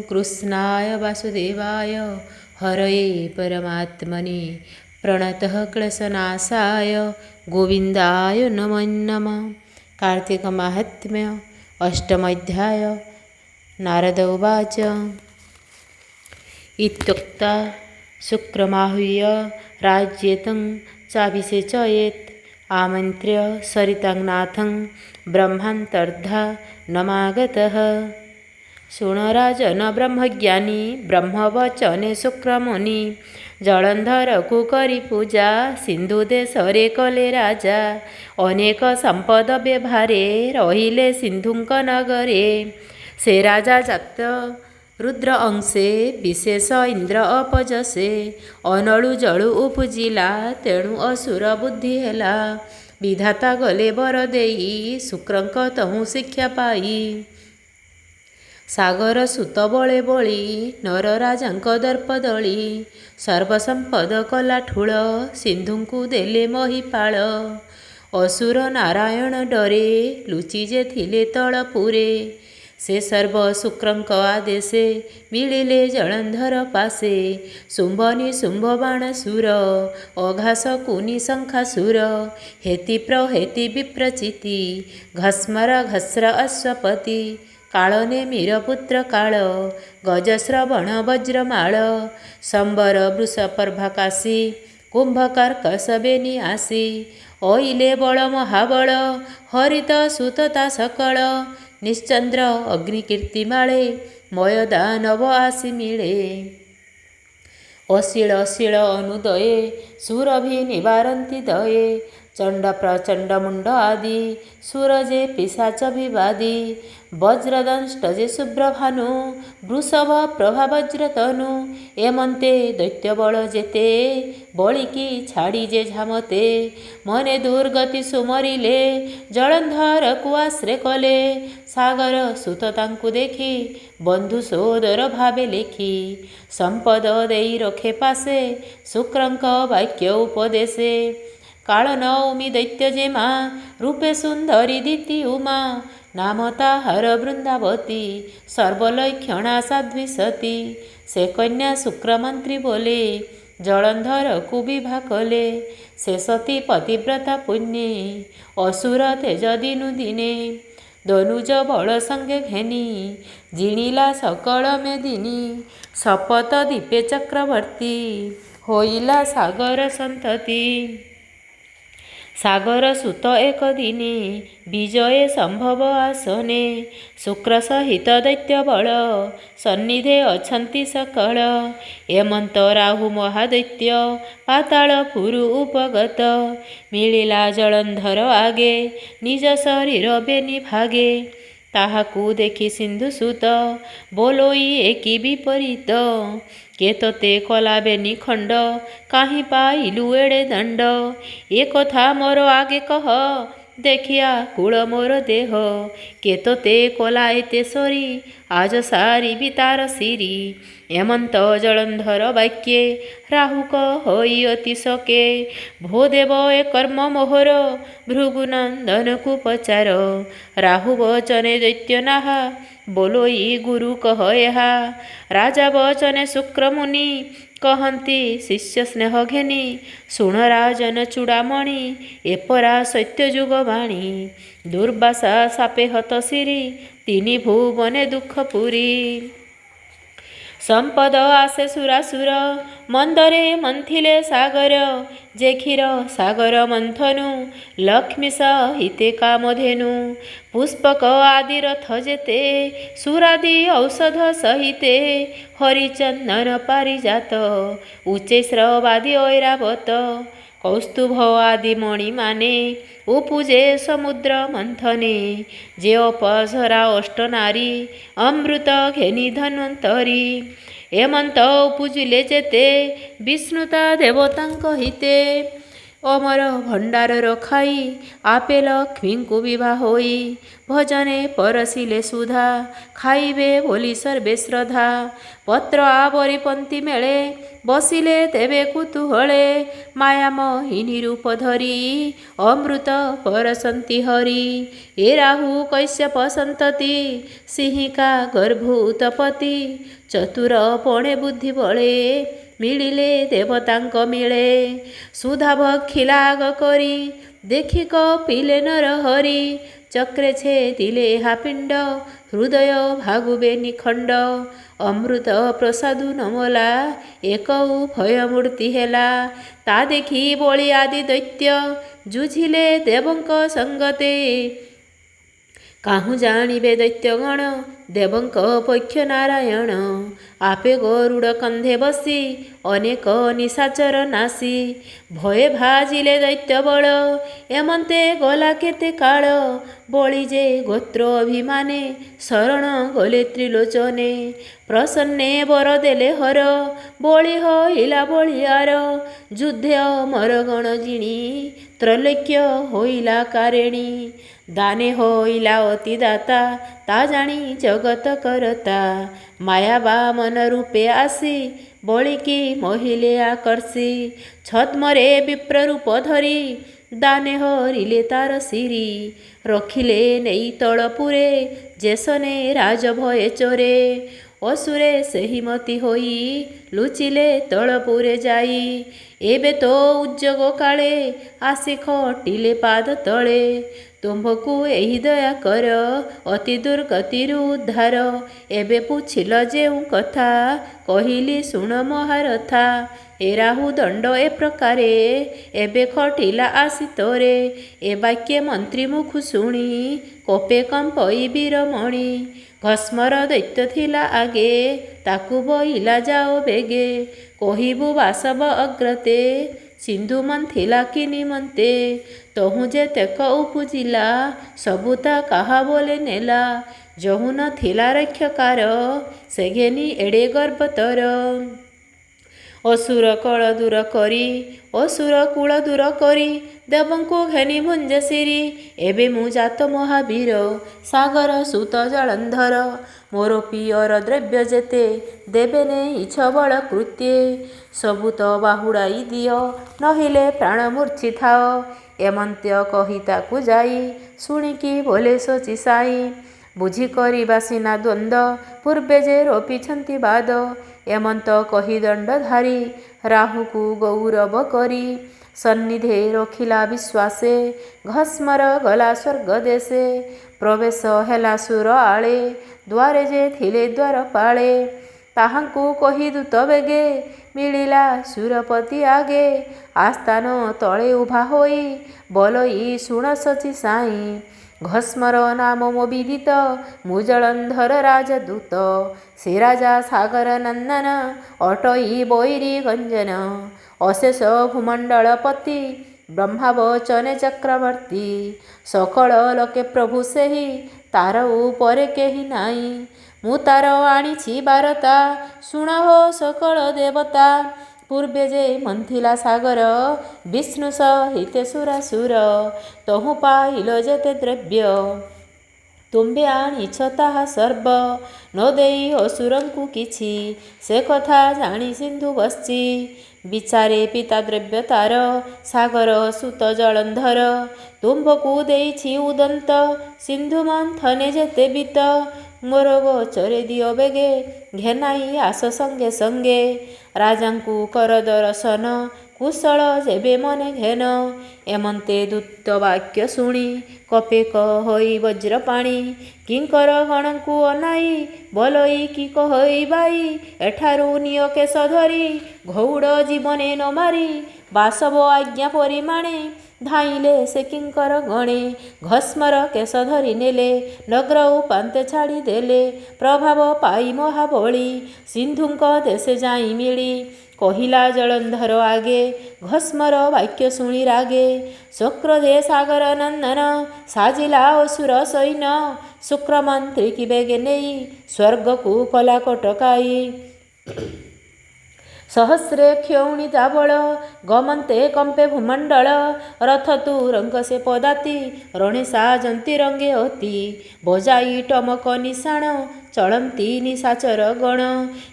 कृष्णाय वासुदेवाय हरये परमात्मने प्रणतः क्लेशनाशाय गोविंदाय नमो नमः। कार्तिक माहात्म्य अष्टमोऽध्याय। नारद उवाच इत्युक्ता शुक्रमाहूय राज्येतं चाभिषेचयेत् आमन्त्र्य सरितानाथं ब्रह्मान्तर्धा नमागतः। शृण राजन ब्रह्मज्ञानी ब्रह्मवचने शुक्रमुनि जलंधरकु करी पूजा सिंधु देशरे कले राजा अनेक संपद व्यवहारे रहिले सिंधुंक नगरे। से राजा जात रुद्र अंशे विशेष इंद्र अपजसे अनळु जळु उपजिला तेणु असुर बुद्धि हेला। विधाता गले बर देई शुक्रंक तहु शिक्षा पाई। सागर सुत बळे बळी नर राजांक दर्प दळी सर्वसंपद कला ठूळ सिंधुंकु देले महिपाळ। असुर नारायण डरे लुचि जे थिले तळपुरे से सर्व शुक्रंक आदेशे मिलिले जलंधर पासे। शुंभ निशुंभ बाणसुर अघास कुनि शंखासुर हेति प्रहेति विप्रचिति घस्मर घस्र अश्वपति काळने मीरपुत्र काळ गजश्रवण वज्रमाळ संबर वृषपर्भाकाशी कुंभकार कसबेनी आसी। ओइले बळ महाबळ हरित सुतता सकळ निश्चंद्र अग्निकीर्तिमाळे मय दानव आसी मिळे। अशीळ अशीळ अनुदये सुरभि निवारन्ति दये चंड प्रचंड मुंड आदि सूरजे पिशाच विवादी। वज्रदंष्ट जे शुभ्रभानु वृषभ प्रभा वज्रतनु एमंते दैत्य बळ जेते बळिकी छाड़ी जे झामते। मने दुर्गति सुमरिले जलंधर कु आश्रे कले सागर सुत तांकु देखी बंधु सोदर भावे लेखी। संपद देई रखे पासे शुक्रंक वाक्य उपदेशे काळ नौमि दैत्य जेमा रूपे सुंदरी दिति उमा। नाम ताहार वृंदावती सर्वलक्षणा साध्वी सती। से कन्या शुक्रमंत्री बोले जलंधर कु विवाह कले। से सती पतिव्रता पुण्ये असुर तेज दिनु दिने। दनुज बळ संगे घेनी जिणिला सकळ मेदिनी। शपथ दीपे चक्रवर्ती होइला सागर संतति। सागर सुत एक दिने विजये संभव आसने। शुक्र सहित दैत्य बळ सन्निधे अछंती सकळ। एमंत राहु महादैत्य पाताळ पुरु उपगत। मिलिला जलंधर आगे निज शरीर बेनि भागे। ताहाकु देखि सिंधुसुत बोलोई एकी विपरीत। के तोते कला बेनि खंड काहि पाइलु एड़े दंड। ए कथा मोर आगे कह देखिया कूल मोर देह। के तोते कला एते सरी आज सारी बितार सिरी। एमंत जलंधर वाक्ये राहु कहि अति सके भो देव ए कर्म मोहर भृगुनंदन कु पचार। राहु वचने दैत्य नाहा बोलोई गुरु कह एहा। राजा वचने शुक्र मुनि कहंती शिष्य स्नेह घेनी। शुण राजन चूड़ामणि एपरा सत्य जुग बाणी। दुर्वासा सापे हत सिरी तिनि भुवने दुख पुरी। संपद आसे सुरासुर मंदरे मंथिले सागर। जे क्षीर सागर मंथनु लक्ष्मी सहिते कामधेनु। पुष्पक आदि रथ जेते सुरादि औषध सहिते। हरिचंदन पारिजात उच्चे स्रवादि ऐरावत। कौस्तुभ आदि मणि माने उपजे समुद्र मंथने। जे अपसरा अष्ट नारी अमृत घेनी धन्वंतरी। एमंत पूजिले जेते विष्णुता देवतांक हिते। अमर भंडार रखाई आपे लक्ष्मी को विवाह होई ଭଜନେ ପରସିଲେ ସୁଧା, ଖାଇବେ ବୋଲି ସର୍ବେ ଶ୍ରଦ୍ଧା। ପତ୍ର ଆବରି ପନ୍ତି ମେଳେ, ବସିଲେ ତେବେ କୁତୁହଳେ। ମାୟା ମୋହିନୀ ରୂପ ଧରି, ଅମୃତ ପରସନ୍ତି ହରି। ଏ ରାହୁ କୈଶ୍ୟପ ସନ୍ତତି, ସିଂହିକା ଗର୍ଭୂତପତି। ଚତୁର ପଣେ ବୁଦ୍ଧି ବଳେ, ମିଳିଲେ ଦେବତାଙ୍କ ମିଳେ। ସୁଧା ଭକ୍ଷିଲା ଆଗ କରି, ଦେଖି କପିଲେ ନର ହରି। ଚକ୍ରେ ଛେଦିଲେ ଏହା ପିଣ୍ଡ, ହୃଦୟ ଭାଗୁବେ ନିଖଣ୍ଡ। ଅମୃତ ପ୍ରସାଦୁ ନମଲା, ଏକ ଉଭୟ ମୂର୍ତ୍ତି ହେଲା। ତା ଦେଖି ବଳି ଆଦି ଦୈତ୍ୟ, ଯୁଝିଲେ ଦେବଙ୍କ ସଙ୍ଗତେ। କାହୁଁ ଜାଣିବେ ଦୈତ୍ୟଗଣ, ଦେବଙ୍କ ପକ୍ଷ ନାରାୟଣ। ଆପେ ଗରୁଡ଼ କନ୍ଧେ ବସି, ଅନେକ ନିଶାଚର ନାଶୀ। ଭୟେ ଭାଜିଲେ ଦୈତ୍ୟ ବଳ, ଏମନ୍ତେ ଗଲା କେତେ କାଳ। ବଳି ଯେ ଗୋତ୍ର ଅଭିମାନେ, ଶରଣ ଗଲେ ତ୍ରିଲୋଚନେ। ପ୍ରସନ୍ନେ ବର ଦେଲେ ହର, ବଳି ହଇଲା ବଳିୟାର। ଯୁଦ୍ଧେ ଅମର ଗଣ ଜିଣି, ତ୍ରୈଲୋକ୍ୟ ହୋଇଲା କାରେଣୀ। ଦାନେ ହଇଲା ଅତି ଦାତା, ତା ଜାଣି ଜଗତ କରତା। ମାୟା ବାମନ ରୂପେ ଆସି, ବଳିକି ମହିଲେ ଆକର୍ଷି। ଛଦ୍ମରେ ବିପ୍ର ରୂପ ଧରି, ଦାନେ ହରିଲେ ତାର ଶିରି। ରଖିଲେ ନେଇ ତଳପୁରେ, ଯେସନେ ରାଜ ଭଏ ଚୋରେ। ଅସୁରେ ସେହିମତି ହୋଇ, ଲୁଚିଲେ ତଳପୁରେ ଯାଇ। ଏବେ ତ ଉଦ୍ଯୋଗ କାଳେ, ଆସି ଖଟିଲେ ପାଦ ତଳେ। ତୁମ୍ଭକୁ ଏହି ଦୟା କର, ଅତି ଦୁର୍ଗତିରୁ ଉଦ୍ଧାର। ଏବେ ପୁଛିଲ ଯେଉଁ କଥା, କହିଲି ଶୁଣ ମହାରଥା। ଏ ରାହୁ ଦଣ୍ଡ ଏ ପ୍ରକାରେ, ଏବେ ଖଟିଲା ଆସି ତୋରେ। ଏ ବାକ୍ୟ ମନ୍ତ୍ରୀ ମୁଖୁ ଶୁଣି, କୋପେ କମ୍ପଇ ବୀରମଣି। ଭସ୍ମର ଦୈତ୍ୟ ଥିଲା ଆଗେ, ତାକୁ ବଇଲା ଯାଅ ବେଗେ। କହିବୁ ବାସବ ଅଗ୍ରତେ, ସିନ୍ଧୁ ମନ୍ଥିଲା କି ନିମନ୍ତେ। ତହୁଁ ଯେତେକ ଉପୁଜିଲା, ସବୁ ତା କାହା ବୋଲେ ନେଲା। ଯହୁ ନ ଥିଲା ରକ୍ଷକାର, ସେ ଘେନି ଏଡ଼େ ଗର୍ବ ତୋର। ଅସୁର କଳ ଦୂର କରି, ଅସୁର କୂଳ ଦୂର କରି। ଦେବଙ୍କୁ ଘେନି ଭୁଞ୍ଜେ ଶିରି। ଏବେ ମୁଁ ଜାତ ମହାବୀର, ସାଗର ସୁତ ଜଳନ୍ଧର। ମୋର ପିଅର ଦ୍ରବ୍ୟ ଯେତେ, ଦେବେ ନେଇଛ ବଳ କୃତ୍ୟେ। ସବୁ ତ ବାହୁଡ଼ାଇ ଦିଅ, ନହିଲେ ପ୍ରାଣ ମୂର୍ଚ୍ଛିଥାଅ। ଏମନ୍ତ୍ୟ କହି ତାକୁ ଯାଇ, ଶୁଣିକି ବୋଲେ ଶୋଚି ସାଇ। ବୁଝି କରିବା ସିନା ଦ୍ୱନ୍ଦ, ପୂର୍ବେ ଯେ ରୋପିଛନ୍ତି ବାଦ। ଏମନ୍ତ କହି ଦଣ୍ଡଧାରୀ, ରାହୁକୁ ଗୌରବ କରି। ସନ୍ନିଧେ ରଖିଲା ବିଶ୍ୱାସେ, ଘସ୍ମର ଗଲା ସ୍ୱର୍ଗ ଦେଶେ। ପ୍ରବେଶ ହେଲା ସୁର ଆଳେ, ଦ୍ୱାରେ ଯେ ଥିଲେ ଦ୍ୱାରପାଳେ। ତାହାଙ୍କୁ କହି ଦୂତ ବେଗେ, ମିଳିଲା ସୁରପତି ଆଗେ। ଆସ୍ଥାନ ତଳେ ଉଭା ହୋଇ, ବୋଲଇ ଶୁଣ ଶଚୀ ସାଇ। ଘସ୍ମର ନାମ ମୋ ବିଦିତ, ମୁଁ ଜଳନ୍ଧର ରାଜଦୂତ। ସେ ରାଜା ସାଗର ନନ୍ଦନ, ଅଟଇ ବୈରୀ ଗଞ୍ଜନ। ଅଶେଷ ଭୂମଣ୍ଡଳପତି, ବ୍ରହ୍ମା ବଚନେ ଚକ୍ରବର୍ତ୍ତୀ। ସକଳ ଲୋକେ ପ୍ରଭୁ ସେହି, ତାର ଉପରେ କେହି ନାଇଁ। ମୁଁ ତାର ଆଣିଛି ବାରତା, ଶୁଣ ହୋ ସକଳ ଦେବତା। ପୂର୍ବେ ଯେ ମନ୍ଥିଲା ସାଗର, ବିଷ୍ଣୁ ସହିତେ ସୁରାସୁର। ତହୁଁ ପାଇଲ ଯେତେ ଦ୍ରବ୍ୟ, ତୁମ୍ଭେ ଆଣିଛ ତାହା ସର୍ବ। ନ ଦେଇ ଅସୁରଙ୍କୁ କିଛି, ସେ କଥା ଜାଣି ସିନ୍ଧୁ ବସିଛି। ବିଚାରେ ପିତା ଦ୍ରବ୍ୟ ତାର, ସାଗର ସୁତ ଜଳନ୍ଧର। ତୁମ୍ଭକୁ ଦେଇଛି ଉଦନ୍ତ, ସିନ୍ଧୁ ମନ୍ଥନେ ଯେତେ ବିତ। ମୋର ଗୋଚରେ ଦିଅ ବେଗେ, ଘେନାଇ ଆସ ସଙ୍ଗେ ସଙ୍ଗେ। ରାଜାଙ୍କୁ କର ଦରଶନ, କୁଶଳ ଯେବେ ମନେ ଘେନ। ଏମନ୍ତେ ଦୂତ ବାକ୍ୟ ଶୁଣି, କୋପେ କହଇ ବଜ୍ରପାଣି। କିଙ୍କର ଗଣଙ୍କୁ ଅନାଇ, ବୋଲଇ କି କହଇ ବାଇ। ଏଠାରୁ ନିଅ କେଶ ଧରି, ଘଉଡ଼ ଜୀବନେ ନ ମାରି। ବାସବ ଆଜ୍ଞା ପରିମାଣେ, ଧାଇଁଲେ ସେ କିଙ୍କର ଗଣେ। ଘସ୍ମର କେଶ ଧରି ନେଲେ, ନଗ୍ର ଉପାନ୍ତେ ଛାଡ଼ି ଦେଲେ। ପ୍ରଭାବ ପାଇ ମହାବଳୀ, ସିନ୍ଧୁଙ୍କ ଦେଶେ ଯାଇ ମିଳି। କହିଲା ଜଳନ୍ଧର ଆଗେ, ଘସ୍ମର ବାକ୍ୟ ଶୁଣି ରାଗେ। ସକ୍ରୋଧେ ସାଗର ନନ୍ଦନ, ସାଜିଲା ଅସୁର ସୈନ। ଶୁକ୍ରମନ୍ତ୍ରୀ କି ବେଗେ ନେଇ, ସ୍ୱର୍ଗକୁ କଲା କଟକାଇ। सहस्रे क्षौणी दाबळ गमन्ते कंपे भूमंडळ रथ तू रंगसे पदाती रणे साजंती रंगे अती बजाई टमक निशाण चळंती निशाचर गण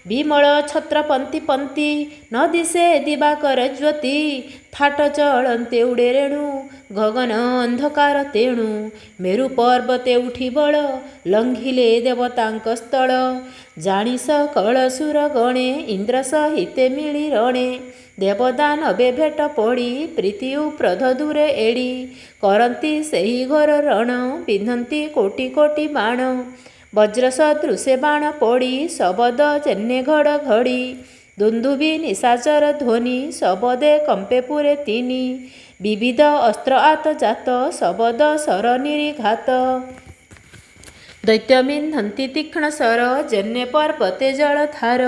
विमळ छत्र पंथी पंथी न दिसे दिवाकर ज्योती थाट चळंते उडे रेणू गगन अंधकार तेणू मेरु पर्वते उठी बळ लंघिले देवतांक स्थळ जाणी सकळ सुर गणे इंद्र सहिते मिळी रणे देवदानवे भेट पड़ी प्रीति प्रध दूरे एड़ी करती सेही घर रण पिंधती कोटि कोटि बाण वज्र सदृशे बाण पड़ी शबद चेन्ने घड़ घड़ी दुंदुबी निशाचर ध्वनि शबदे कंपे पुरे तिनी विविध अस्त्र आत जात शबद सर निरीघात दैत्यमिन्हन्ति तीक्ष्ण सर जन्ने पर्वते जलधार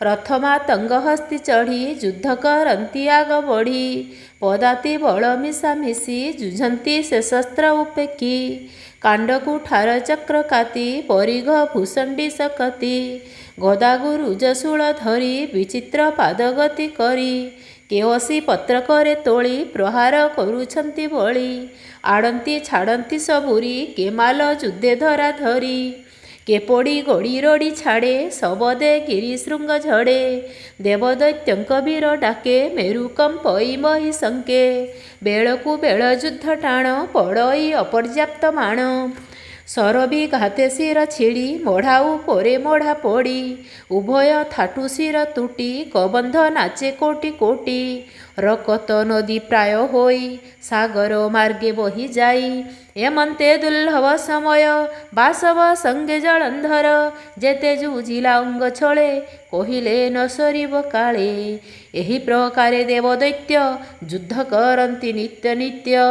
रथमा तंग हस्ती चढ़ी युद्ध करन्ति आग बढ़ी पदाति बल मिशा मिशी जुझन्ति से शस्त्र उपेक्षी कांडकु ठार चक्र काती परिघ भूषंडी सकती गदा गुरु जसूल धरी विचित्र पादगति करी केवसी पत्र करे तोली प्रहार करुछन्ति बळी आड़ती छाड़ती सबुरी के माल युद्धे धरा धरी के पड़ी गड़ी रड़ी छाड़े सबदे गिरी श्रृंग झड़े देवदैत्यंक वीर डाके मेरु कंपई मही संके बेळकु बेळ युद्ध टाण पड़ई अपर्याप्त माण सरबी घाते शिर छिड़ी मोढ़ा उपरे मोढ़ा पड़ी उभय थाटू शिर तुटी कबंध नाचे कोटि कोटि रकत नदी प्राय होई सागर मार्गे बही जाई एमंते दुर्लभ समय बासव संगे जलंधर जेते जुझिला अंग छळे कहिले न सरिब काळे एही प्रकारे देवदैत्य युद्ध करन्ति नित्य नित्य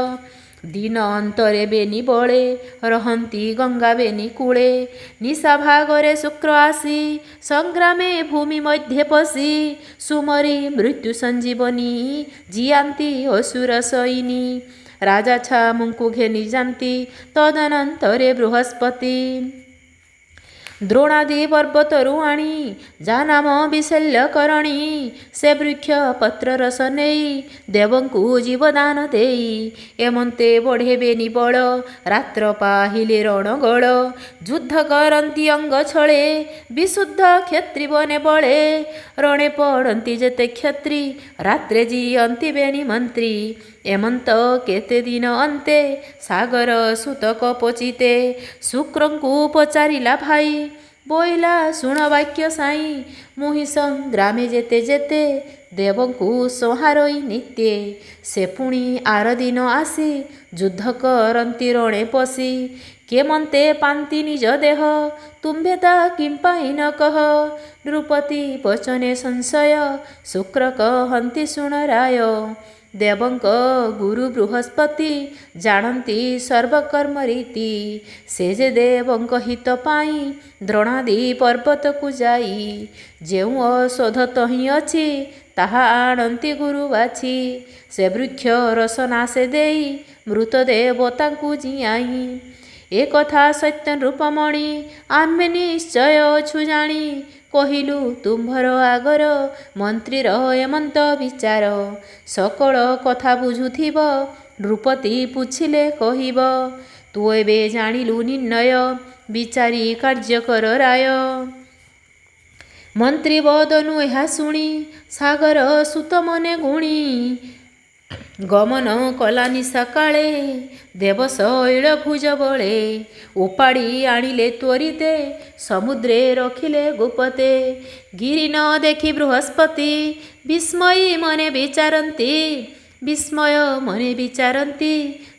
दिन अंतरे बेनी बळे रहन्ति गंगा बेनी कूळे निशा भागरे शुक्र आसी संग्रामे भूमि मध्ये पशी सुमरी मृत्यु संजीवनी जियांती असुर सैनी राजा छा मुंकु घेनी जांती तदनंतरे बृहस्पति द्रोणादि पर्वतरु आणी जा नाम विशल्य करणी से वृक्ष पत्र रस नेई देवंकु जीवदान देई एमंते बढ़े बेनी बळ रात्र पाहिले रणगळ युद्ध करन्ति अंग छळे विशुद्ध क्षत्रि बने बळे रणे पड़न्ति जेते क्षत्रि रात्रे जियन्ति बेनी मंत्री एमंत केते दिन अंते सागर सुतक पचिते शुक्रंकु पचारिला भाई बोइला शुण वाक्य साई मुहि संग्रामे जेते जेते देवंकु संहारोई नित्ये से पुणी आर दिन आसी युद्ध करन्ति रणे पशी केमंते पांति निज देह तुम्भेता किंपाई न कह नृपति वचने संशय शुक्र कहन्ति शुण राय देवंक गुरु बृहस्पति जानती सर्वकर्म रीति से जे देवंक हित पाई द्रोणादि पर्वत को जाई जेउ औषध तही अछि ताहा आणन्ति गुरु बाछि से वृक्ष रसना से देई मृत देवतांकु जियाई ए कथा सत्य रूपमणि आमे निश्चय छु जाणी कहिलु तुम्भर आगर मंत्री एमंत विचार सकल कथा बुझुथिब नृपति पुछिले कहिब तू एबे जानिलु निर्णय विचारी कार्य कर राय मंत्री बदनु एहा शुणी सागर सुत मने गुणी गमन कलानि सकाळे देवशैल भुज बळे उपाड़ी आनिले त्वरिते समुद्रे रखिले गुपते गिरि न देखि बृहस्पति विस्मयी मने विचारन्ति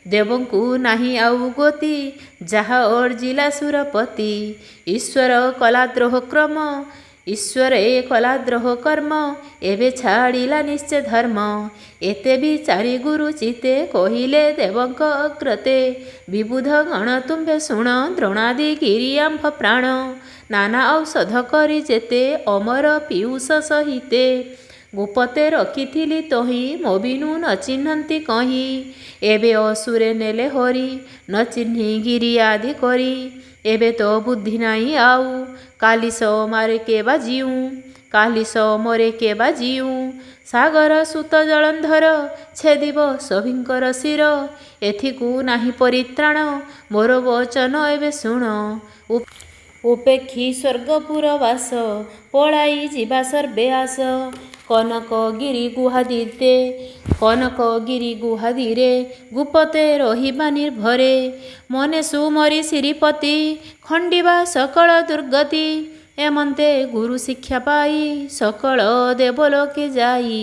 देवंकु नाही आउ गति जहा अर्जिला सुरपति ईश्वर कलाद्रोह क्रम ईश्वरे कलाद्रोह कर्म एबे छाड़िला निश्चय धर्म एते विचारी गुरु चिते कहिले देवंक अग्रते विबुध गण तुम्भे शुण द्रोणादि गिरियांभ प्राण नाना औषध करी जेते अमर पीयूष सहिते गुपते रखिथिली तही मोबिनु न चिन्हन्ति कही एबे असुरे नेले हरि न चिन्हि गिरि आदि करी एबे तो बुद्धि नाही आउ काली सो मारे के बाजिऊ କାଲିସ ମୋରେ କେବା ଜିଉଁ ସାଗର ସୁତ ଜଳନ୍ଧର ଛେଦିବ ସଭିଙ୍କର ଶିର ଏଥିକୁ ନାହିଁ ପରିତ୍ରାଣ ମୋର ବଚନ ଏବେ ଶୁଣ ଉପେକ୍ଷୀ ସ୍ୱର୍ଗପୁର ବାସ ପଳାଇ ଯିବା ସର୍ବେ ଆସ କନକଗିରି ଗୁହାଦିରେ ଗୁପତେ ରହିବା ନିର୍ଭରେ ମନେ ସୁମରି ଶ୍ରୀପତି ଖଣ୍ଡିବା ସକଳ ଦୁର୍ଗତି ଏମନ୍ତେ ଗୁରୁ ଶିକ୍ଷା ପାଇ ସକଳ ଦେବଲୋକେ ଯାଇ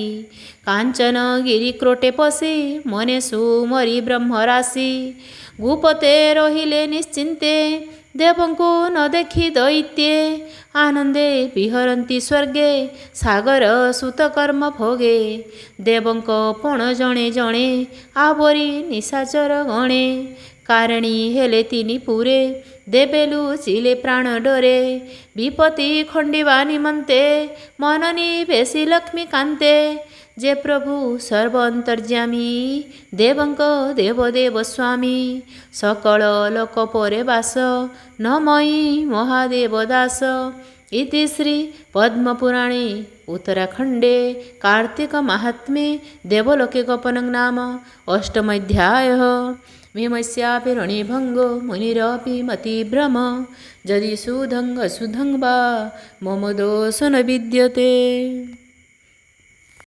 କାଞ୍ଚନଗିରି କ୍ରୋଟେ ପଶି ମନେ ସୁମରି ବ୍ରହ୍ମରାଶି ଗୁପତେ ରହିଲେ ନିଶ୍ଚିନ୍ତେ ଦେବଙ୍କୁ ନ ଦେଖି ଦୈତ୍ୟେ ଆନନ୍ଦେ ବିହରନ୍ତି ସ୍ୱର୍ଗେ ସାଗର ସୁତ କର୍ମ ଭୋଗେ ଦେବଙ୍କ ପଣ ଜଣେ ଜଣେ ଆବରି ନିଶାଚର ଗଣେ କାରଣୀ ହେଲେ ତିନି ପୁରେ ଦେବେ ଲୁଚିଲେ ପ୍ରାଣ ଡରେ ବିପତ୍ତି ଖଣ୍ଡିବା ନିମନ୍ତେ ମନନି ବେଶୀ ଲକ୍ଷ୍ମୀ କାନ୍ତେ ଯେ ପ୍ରଭୁ ସର୍ବ ଅନ୍ତର୍ଯ୍ୟାମୀ ଦେବଙ୍କ ଦେବଦେବ ସ୍ୱାମୀ ସକଳ ଲୋକ ପରେ ବାସ ନମୟୀ ମହାଦେବ ଦାସ ଇତି ଶ୍ରୀ ପଦ୍ମପୁରାଣେ उत्तराखण्डे कार्तिक महात्म्ये देवलोके गोपनं नाम अष्टमोऽध्यायः विमस्यापि भङ्गो मुनिरपि मतिभ्रम यदि सुधं असुधं वा मम दोषो न विद्यते।